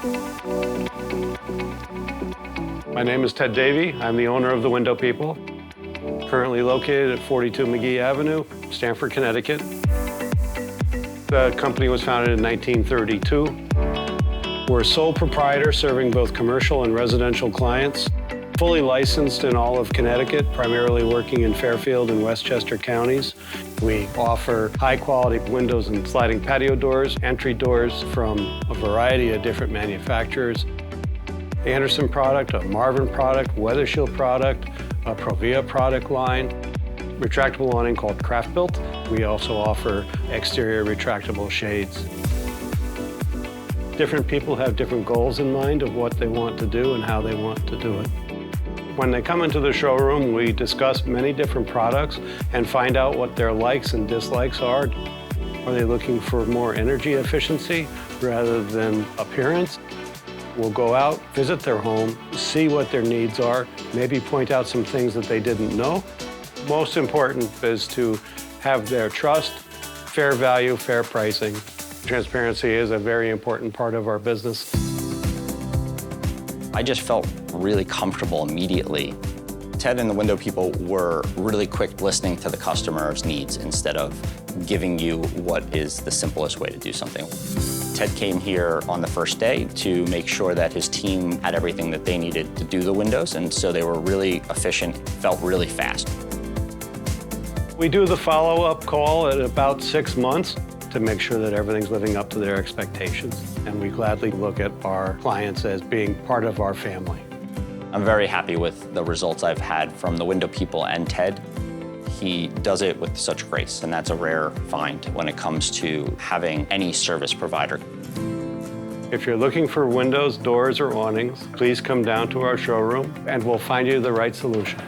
My name is Ted Davey. I'm the owner of The Window People, currently located at 42 McGee Avenue, Stamford, Connecticut. The company was founded in 1932. We're a sole proprietor serving both commercial and residential clients, fully licensed in all of Connecticut, primarily working in Fairfield and Westchester counties. We offer high-quality windows and sliding patio doors, entry doors from a variety of different manufacturers. Andersen product, a Marvin product, Weather Shield product, a ProVia product line, retractable awning called Craft-Built. We also offer exterior retractable shades. Different people have different goals in mind of what they want to do and how they want to do it. When they come into the showroom, we discuss many different products and find out what their likes and dislikes are. Are they looking for more energy efficiency rather than appearance? We'll go out, visit their home, see what their needs are, maybe point out some things that they didn't know. Most important is to have their trust, fair value, fair pricing. Transparency is a very important part of our business. I just felt really comfortable immediately. Ted and the Window People were really quick listening to the customer's needs instead of giving you what is the simplest way to do something. Ted came here on the first day to make sure that his team had everything that they needed to do the windows, and so they were really efficient, felt really fast. We do the follow-up call at about 6 months to make sure that everything's living up to their expectations, and we gladly look at our clients as being part of our family. I'm very happy with the results I've had from the Window People and Ted. He does it with such grace, and that's a rare find when it comes to having any service provider. If you're looking for windows, doors, or awnings, please come down to our showroom and we'll find you the right solution.